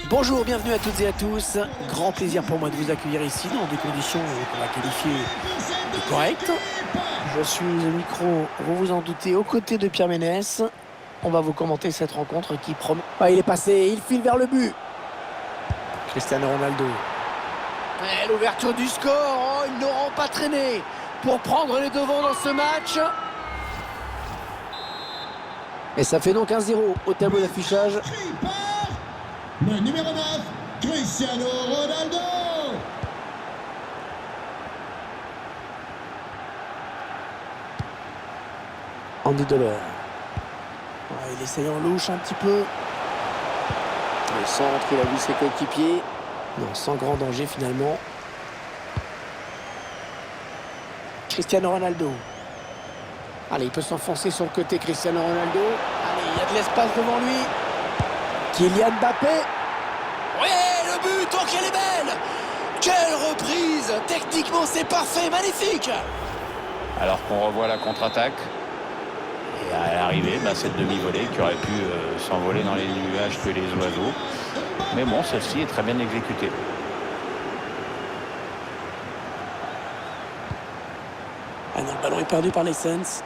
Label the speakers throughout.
Speaker 1: Bonjour, bienvenue à toutes et à tous. Grand plaisir pour moi de vous accueillir ici dans des conditions qu'on va qualifier de correctes. Je suis au micro, vous vous en doutez, aux côtés de Pierre Ménès. On va vous commenter cette rencontre qui promet. Ah, il est passé, il file vers le but. Cristiano Ronaldo. Et l'ouverture du score, oh, ils n'auront pas traîné pour prendre les devants dans ce match. Et ça fait donc 1-0 au tableau d'affichage.
Speaker 2: Le numéro 9, Cristiano Ronaldo.
Speaker 1: Andy Delors. Ouais, il essaye en louche un petit peu. Le centre, il a vu ses coéquipiers. Non, sans grand danger finalement. Cristiano Ronaldo. Allez, il peut s'enfoncer sur le côté, Cristiano Ronaldo. Allez, il y a de l'espace devant lui. Kylian Mbappé. Oui, le but, oh qu'elle est belle. Quelle reprise. Techniquement, c'est parfait, magnifique.
Speaker 3: Alors qu'on revoit la contre-attaque. Et à l'arrivée, cette demi-volée qui aurait pu s'envoler dans les nuages que les oiseaux. Mais bon, celle-ci est très bien exécutée.
Speaker 1: Ah non, le ballon est perdu par les Saints.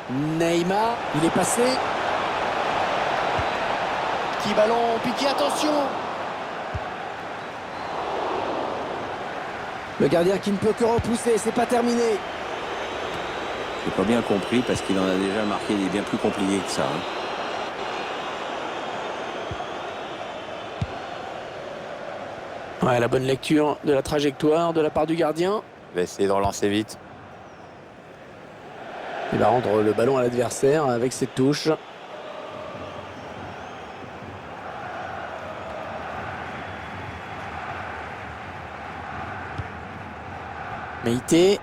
Speaker 1: Neymar, il est passé. Petit ballon piqué, attention. Le gardien qui ne peut que repousser, c'est pas terminé.
Speaker 4: J'ai pas bien compris parce qu'il en a déjà marqué des bien plus compliqués que ça.
Speaker 1: Ouais, la bonne lecture de la trajectoire de la part du gardien.
Speaker 3: Il va essayer de relancer vite.
Speaker 1: Il va rendre le ballon à l'adversaire avec ses touches. Meïté.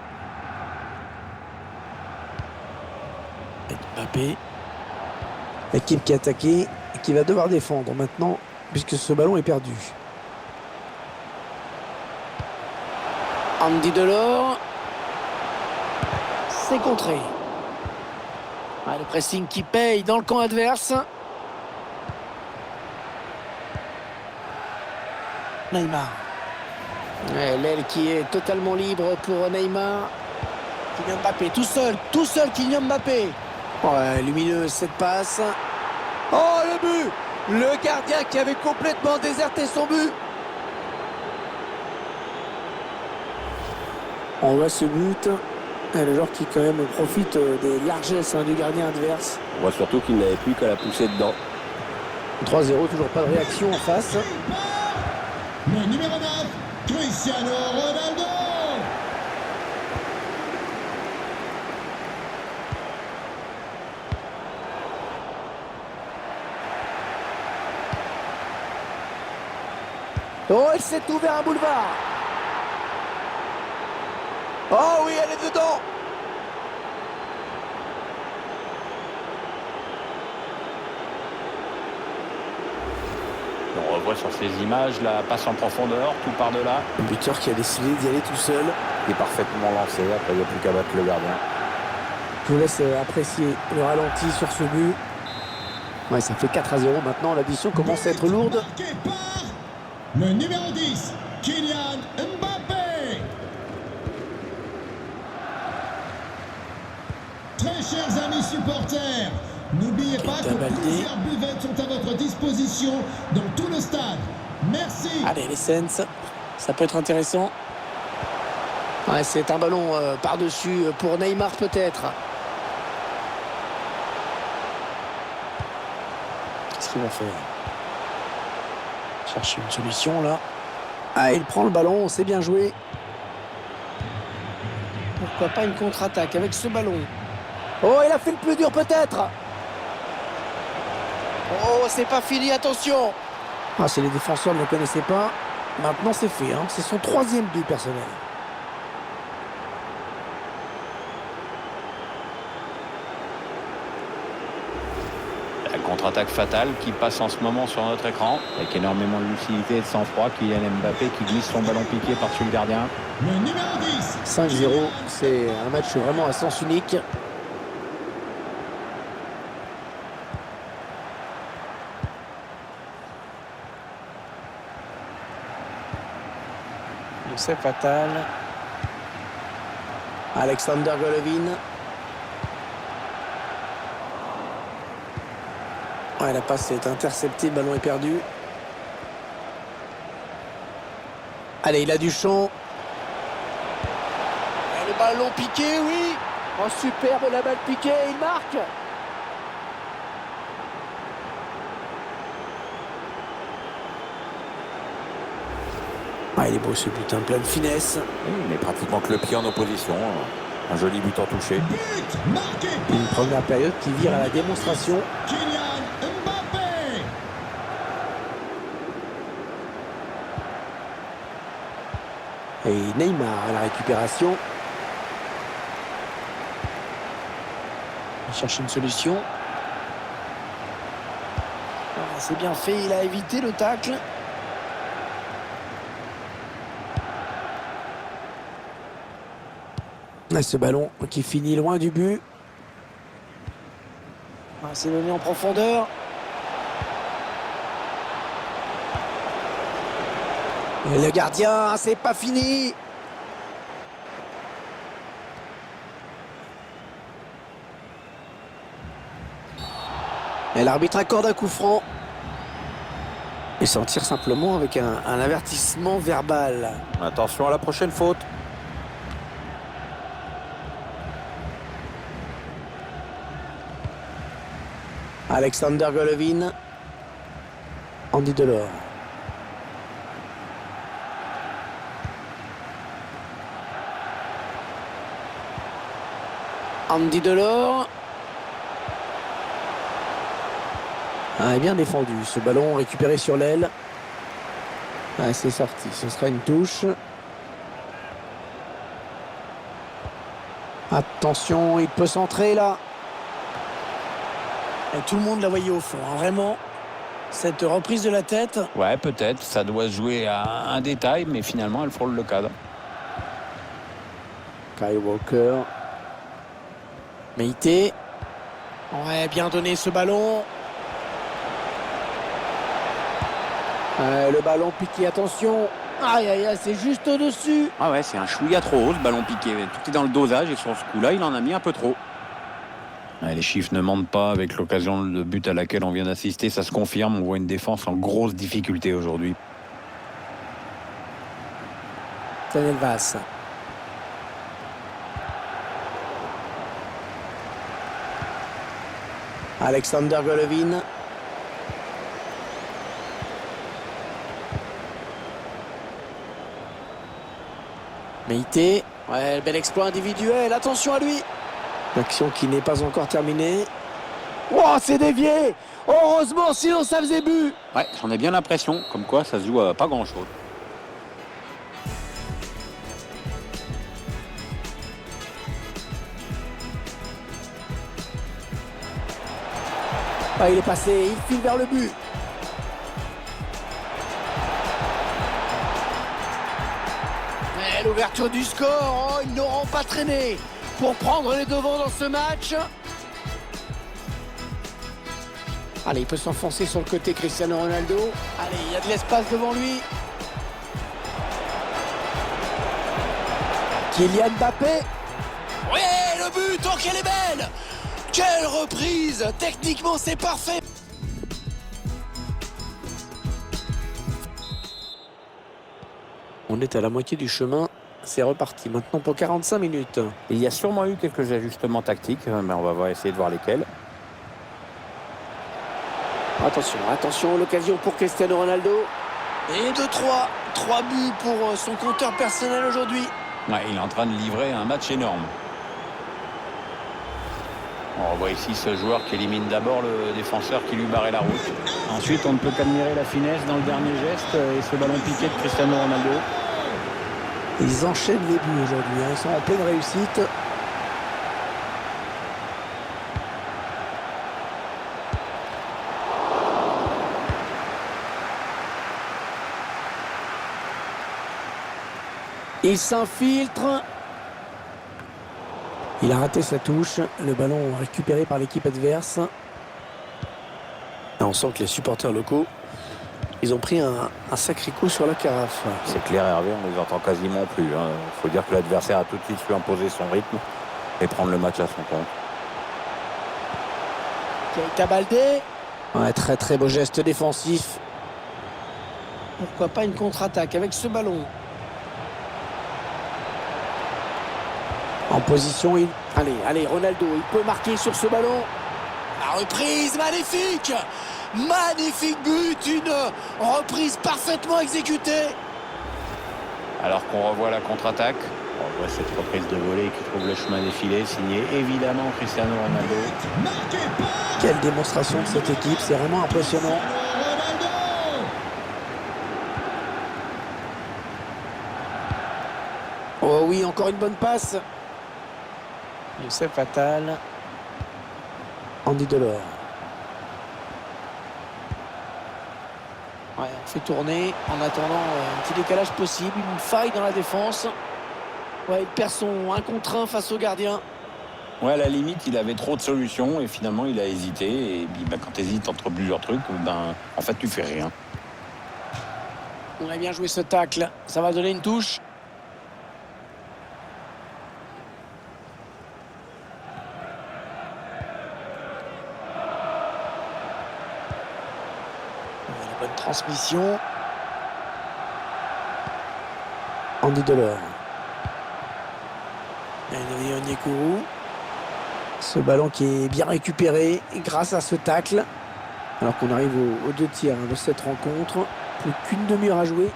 Speaker 1: Mbappé. L'équipe qui a attaqué et qui va devoir défendre maintenant puisque ce ballon est perdu. Andy Delors. C'est contré. Ah, le pressing qui paye dans le camp adverse. Neymar. Ouais, l'aile qui est totalement libre pour Neymar. Kylian Mbappé, tout seul Kylian Mbappé. Ouais, lumineuse cette passe. Oh, le but! Le gardien qui avait complètement déserté son but. On voit ce but. Et le joueur qui quand même profite des largesses du gardien adverse.
Speaker 4: On voit surtout qu'il n'avait plus qu'à la pousser dedans.
Speaker 1: 3-0, toujours pas de réaction en face.
Speaker 2: Le numéro 9, Cristiano Ronaldo.
Speaker 1: Oh, il s'est ouvert un boulevard. Oh oui, elle est dedans.
Speaker 3: On revoit sur ces images la passe en profondeur, tout par-delà.
Speaker 1: Le buteur qui a décidé d'y aller tout seul.
Speaker 4: Il est parfaitement lancé. Après, il n'y a plus qu'à battre le gardien.
Speaker 1: Je vous laisse apprécier le ralenti sur ce but. Ouais, ça fait 4-0 maintenant. L'addition commence à être lourde.
Speaker 2: Marqué par le numéro 10, Kylian Mbappé. Très chers amis supporters, n'oubliez pas
Speaker 1: Keita
Speaker 2: que
Speaker 1: Baldé.
Speaker 2: plusieurs buvettes sont à votre disposition dans tout le stade. Merci.
Speaker 1: Allez, les Sens, ça peut être intéressant. Ouais, c'est un ballon par-dessus pour Neymar peut-être. Qu'est-ce qu'il va faire? Chercher une solution là. Ah, il prend le ballon, c'est bien joué. Pourquoi pas une contre-attaque avec ce ballon? Oh, il a fait le plus dur peut-être. Oh, c'est pas fini, attention. Ah, si les défenseurs ne le connaissaient pas, maintenant c'est fait, hein. C'est son 3e but personnel.
Speaker 3: La contre-attaque fatale qui passe en ce moment sur notre écran. Avec énormément de lucidité et de sang-froid. Kylian Mbappé qui glisse son ballon piqué par-dessus le gardien.
Speaker 2: Le numéro 10,
Speaker 1: 5-0, c'est un match vraiment à sens unique. C'est fatal. Alexander Golovin. Ouais, la passe est interceptée, le ballon est perdu. Allez, il a du champ. Et le ballon piqué, oui. Oh, superbe la balle piquée, il marque. Ah, il est beau ce but, un plein de finesse.
Speaker 4: Il met pratiquement que le pied en opposition. Un joli but en touché.
Speaker 2: but marqué par
Speaker 1: Une première période qui vire à la démonstration.
Speaker 2: Kylian Mbappé.
Speaker 1: Et Neymar à la récupération. Il cherche une solution. Ah, c'est bien fait, il a évité le tacle. Ah, ce ballon qui finit loin du but. Ah, c'est donné en profondeur. Et le gardien, c'est pas fini. Et l'arbitre accorde un coup franc. Et s'en tire simplement avec un avertissement verbal.
Speaker 4: Attention à la prochaine faute.
Speaker 1: Alexander Golovin. Andy Delors. Andy Delors. Ah, bien défendu. Ce ballon récupéré sur l'aile. Ah, c'est sorti. Ce sera une touche. Attention, il peut centrer là. Et tout le monde la voyait au fond, hein, vraiment. Cette reprise de la tête.
Speaker 3: Ouais, peut-être. Ça doit se jouer à un détail, mais finalement, elle frôle le cadre.
Speaker 1: Kyle Walker. Meïté. Ouais, bien donné ce ballon. Le ballon piqué, attention. Aïe, aïe, aïe, c'est juste au-dessus.
Speaker 4: Ah ouais, c'est un chouïa trop haut, ce ballon piqué. Tout est dans le dosage et sur ce coup-là, il en a mis un peu trop.
Speaker 3: Ouais, les chiffres ne mentent pas. Avec l'occasion de but à laquelle on vient d'assister, ça se confirme. On voit une défense en grosse difficulté aujourd'hui.
Speaker 1: Daniel Vasse. Alexander Golovin. Meïté. Ouais, bel exploit individuel. Attention à lui. L'action qui n'est pas encore terminée. Oh, c'est dévié. Heureusement, sinon ça faisait but.
Speaker 4: Ouais, j'en ai bien l'impression. Comme quoi, ça se joue à pas grand-chose.
Speaker 1: Ah, il est passé, il file vers le but. Et l'ouverture du score, oh, ils n'auront pas traîné pour prendre les devants dans ce match. Allez, il peut s'enfoncer sur le côté Cristiano Ronaldo. Allez, il y a de l'espace devant lui. Kylian Mbappé. Oui, le but, oh qu'elle est belle! Quelle reprise! Techniquement, c'est parfait! On est à la moitié du chemin. C'est reparti maintenant pour 45 minutes.
Speaker 4: Il y a sûrement eu quelques ajustements tactiques, mais on va essayer de voir lesquels.
Speaker 1: Attention, attention, l'occasion pour Cristiano Ronaldo. Et 2-3. 3 buts pour son compteur personnel aujourd'hui.
Speaker 3: Ouais, il est en train de livrer un match énorme. On revoit ici ce joueur qui élimine d'abord le défenseur qui lui barrait la route. Ensuite, on ne peut qu'admirer la finesse dans le dernier geste et ce ballon piqué de Cristiano Ronaldo.
Speaker 1: Ils enchaînent les buts aujourd'hui, hein. Ils sont en pleine réussite. Il s'infiltre. Il a raté sa touche. Le ballon récupéré par l'équipe adverse. Là, on sent que les supporters locaux, ils ont pris un sacré coup sur la carafe.
Speaker 4: C'est clair, Hervé, on les entend quasiment plus. Il faut dire que l'adversaire a tout de suite su imposer son rythme et prendre le match à son compte.
Speaker 1: Keita Baldé. Ouais, très très beau geste défensif. Pourquoi pas une contre-attaque avec ce ballon? En position, allez, Ronaldo, il peut marquer sur ce ballon. La reprise, magnifique! Magnifique but, une reprise parfaitement exécutée.
Speaker 3: Alors qu'on revoit la contre-attaque, on voit cette reprise de volée qui trouve le chemin défilé, signé évidemment Cristiano Ronaldo.
Speaker 1: Quelle démonstration de cette équipe, c'est vraiment impressionnant. Oh oui, encore une bonne passe. Youssef Attal. Andy Delors. Ouais, on fait tourner en attendant un petit décalage possible, une faille dans la défense. Ouais, il perd son 1 contre 1 face au gardien.
Speaker 3: Ouais, à la limite, il avait trop de solutions et finalement, il a hésité. Et puis, quand tu hésites entre plusieurs trucs, en fait, tu fais rien.
Speaker 1: On a bien joué ce tacle. Ça va donner une touche. Bonne transmission. Andy Delors. Henry Onyekuru. Ce ballon qui est bien récupéré grâce à ce tacle. Alors qu'on arrive aux 2 tiers de cette rencontre. Plus qu'une demi-heure à jouer.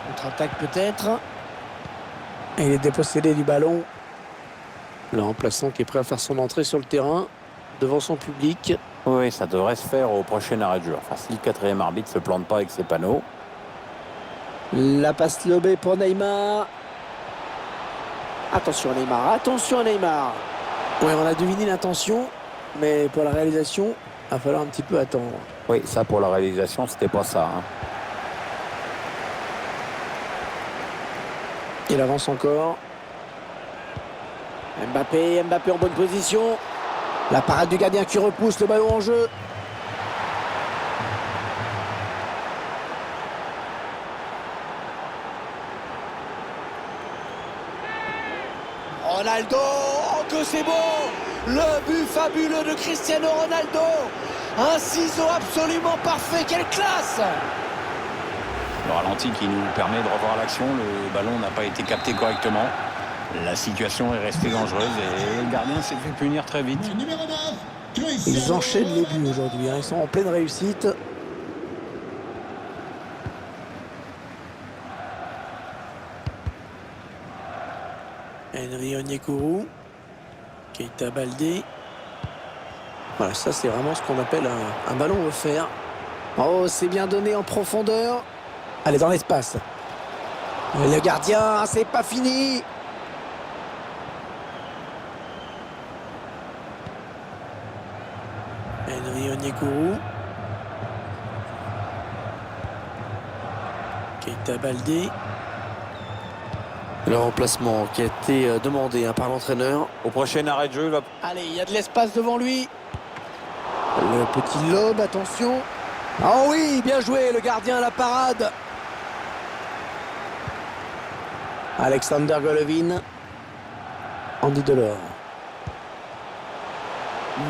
Speaker 1: Contre-attaque peut-être. Et il est dépossédé du ballon. Le remplaçant qui est prêt à faire son entrée sur le terrain devant son public.
Speaker 4: Oui, ça devrait se faire au prochain arrêt de jeu. Enfin, si le 4e arbitre ne se plante pas avec ses panneaux.
Speaker 1: La passe lobée pour Neymar. Attention à Neymar, attention à Neymar. Ouais, on a deviné l'intention, mais pour la réalisation, il va falloir un petit peu attendre.
Speaker 4: Oui, ça pour la réalisation, c'était pas ça.
Speaker 1: Il avance encore. Mbappé en bonne position. La parade du gardien qui repousse le ballon en jeu. Ronaldo, oh que c'est beau! Le but fabuleux de Cristiano Ronaldo. Un ciseau absolument parfait, quelle classe!
Speaker 3: Le ralenti qui nous permet de revoir l'action, le ballon n'a pas été capté correctement. La situation est restée dangereuse et le gardien s'est fait punir très vite.
Speaker 2: Le numéro 9,
Speaker 1: Ils
Speaker 2: Cristiano
Speaker 1: enchaînent les buts
Speaker 2: Ronaldo.
Speaker 1: aujourd'hui, hein. Ils sont en pleine réussite. Henry Onyekuru, Keita Baldé. Voilà, ça c'est vraiment ce qu'on appelle un ballon offert. Oh, c'est bien donné en profondeur. Allez, dans l'espace. Le gardien, c'est pas fini. Henry Onyekuru. Keita Baldé. Le remplacement qui a été demandé par l'entraîneur.
Speaker 4: Au prochain arrêt de jeu, là.
Speaker 1: Allez, il y a de l'espace devant lui. Le petit lob, attention. Oh oui, bien joué, le gardien à la parade. Alexander Golovin. Andy Delors.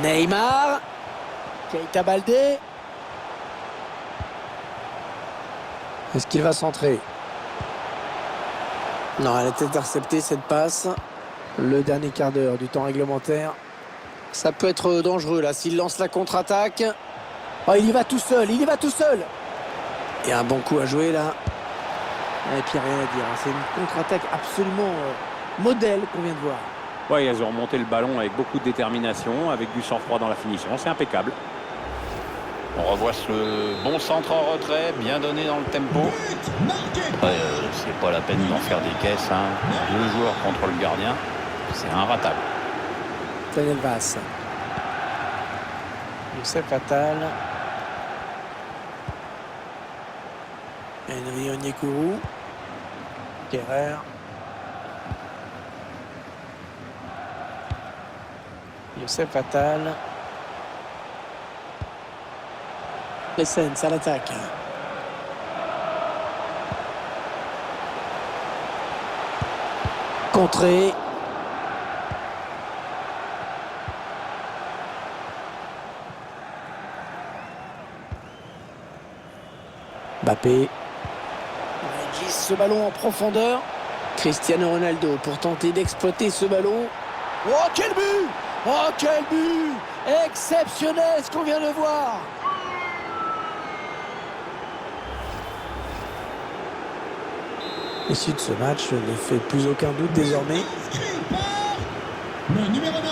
Speaker 1: Neymar. Keita Baldé. Est-ce qu'il va centrer? Non, elle a été interceptée cette passe. Le dernier quart d'heure du temps réglementaire. Ça peut être dangereux là s'il lance la contre-attaque. Oh, il y va tout seul, il y va tout seul. Il y a un bon coup à jouer là. Et puis rien à dire, c'est une contre-attaque absolument modèle qu'on vient de voir.
Speaker 4: Ouais, ils ont remonté le ballon avec beaucoup de détermination, avec du sang-froid dans la finition. C'est impeccable.
Speaker 3: On revoit ce bon centre en retrait, bien donné dans le tempo.
Speaker 2: But marqué.
Speaker 3: Ouais, c'est pas la peine d'en faire des caisses, hein. 2 joueurs contre le gardien, c'est inratable.
Speaker 1: Daniel Vass. Youssef Attal. Henry Onyekuru. Kerrer. Youssef Attal. Lessens à l'attaque. Contré. Mbappé. Il glisse ce ballon en profondeur. Cristiano Ronaldo pour tenter d'exploiter ce ballon. Oh quel but! Oh quel but! Exceptionnel ce qu'on vient de voir. L'issue de ce match ne fait plus aucun doute désormais.
Speaker 2: Inscrit par le numéro 9,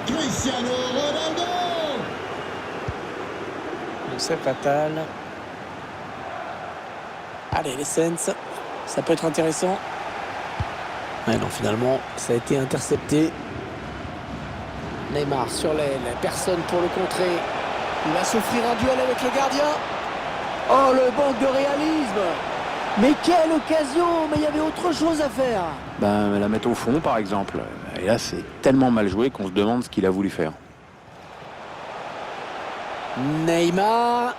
Speaker 2: Cristiano Ronaldo.
Speaker 1: Youssef Attal. Allez, les Saints, ça peut être intéressant. Ouais, non, finalement, ça a été intercepté. Neymar sur l'aile, personne pour le contrer. Il va s'offrir un duel avec le gardien. Oh, le manque de réalisme. Mais quelle occasion! Mais il y avait autre chose à faire.
Speaker 3: Ben, la mettre au fond, par exemple. Et là, c'est tellement mal joué qu'on se demande ce qu'il a voulu faire.
Speaker 1: Neymar.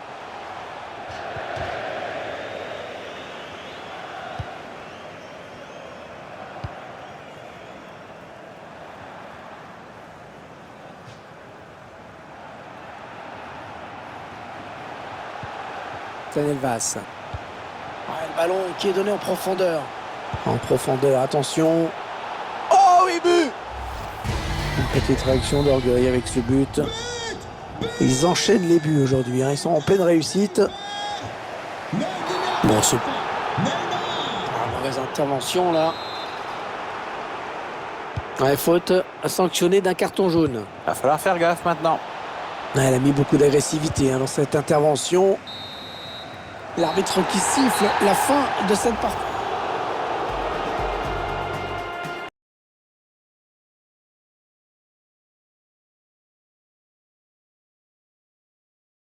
Speaker 1: Daniel Vass. Ouais, le ballon qui est donné en profondeur. En profondeur, attention. Oh oui, but! Une petite réaction d'orgueil avec ce but. Ils enchaînent les buts aujourd'hui, hein. Ils sont en pleine réussite.
Speaker 2: Le numéro
Speaker 1: Bon, c'est
Speaker 2: Neymar.
Speaker 1: une mauvaise intervention là. Ouais, faute sanctionnée d'un carton jaune.
Speaker 4: Il va falloir faire gaffe maintenant.
Speaker 1: Ouais, elle a mis beaucoup d'agressivité dans cette intervention. L'arbitre qui siffle la fin de cette partie.